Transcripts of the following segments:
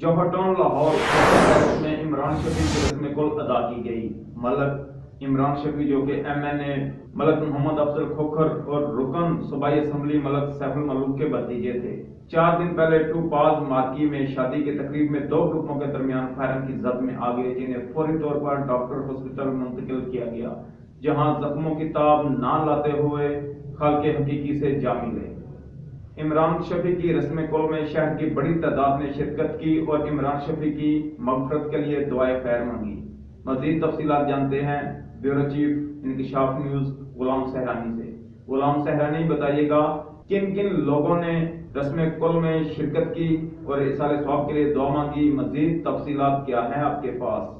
जौहर town Lahore में इमरान शफी की रस्म कुल अदा की गई। मलक इमरान शफी जो कि MNA मलक मोहम्मद अफजल खोखर और रुकन सूबाई असम्बली मलक सैफुल मलूक के भतीजे थे। 4 दिन पहले टूपाज मार्की में शादी के तकरीब में 2 ग्रुपों के दरमियान फायरिंग की जद में आ गए, जिन्हें फौरी तौर पर डॉक्टर हॉस्पिटल मुंतकिल किया गया, जहां जख्मों की ताब ना लाते हुए खालके हकीकी से जा मिले। इमरान शफी की रस्म कुल में शहर की बड़ी तादाद ने शिरकत की और इमरान शफी की मगफरत के लिए दुआए खैर मांगी। मजीद तफसीलात जानते हैं ब्यूरो चीफ इंकशाफ न्यूज गुलाम सहरानी से। गुलाम सहरानी, बताइएगा किन किन लोगों ने रस्म कुल में शिरकत की और इसाले सवाब के लिए दुआ मांगी? मजीद तफसीलात क्या है आपके पास?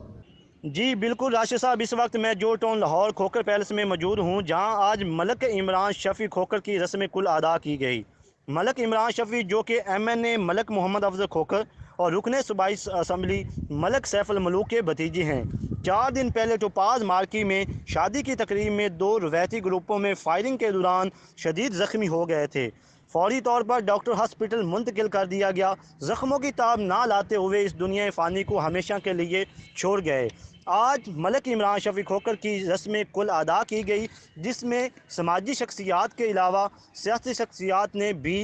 जी बिल्कुल राशिद साहब, इस वक्त मैं जौहर टाउन लाहौर खोखर पैलेस में मौजूद हूँ, जहाँ आज मलक इमरान शफी खोखर की रस्म कुल अदा की गई। मलक इमरान शफी जो कि MNA मलक मोहम्मद अफजल खोखर और रुकने सूबाई असम्बली मलक सैफुल मलूक के भतीजे हैं। 4 दिन पहले टोपाज मार्की में शादी की तकरीब में 2 रवायती ग्रुपों में फायरिंग के दौरान शदीद ज़ख्मी हो गए थे। फौरी तौर पर डॉक्टर हॉस्पिटल मुंतकिल कर दिया गया। ज़ख्मों की ताब ना लाते हुए इस दुनिया फ़ानी को हमेशा के लिए छोड़ गए। आज मलक इमरान शफी खोखर की रस्म कुल अदा की गई, जिसमें समाजी शख्सियात के अलावा सियासी शख्सियात ने भी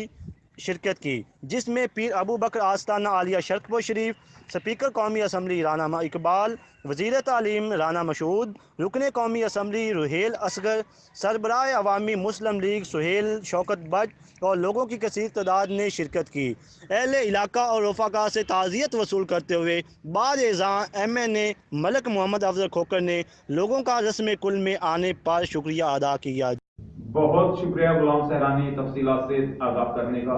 शिरकत की, जिसमें पीर अबू बकर आस्ताना आलिया शरकपुर शरीफ, स्पीकर कौमी असम्बली राना इकबाल, वज़ीर तालीम राना मशहूद, रुकने कौमी असम्बली रुहेल असगर, सरबराह अवामी मुस्लिम लीग सुहेल शौकत भट्ट और लोगों की कसीर तादाद ने शिरकत की। अहले इलाका और रफ़ाका से ताज़ियत वसूल करते हुए बाद-ए-ज़ां MNA मलक मोहम्मद अफजल खोखर ने लोगों का रस्म कुल में आने पर शुक्रिया अदा किया। बहुत शुक्रिया गुलाम सहरानी तफसीलात से आगाह करने का।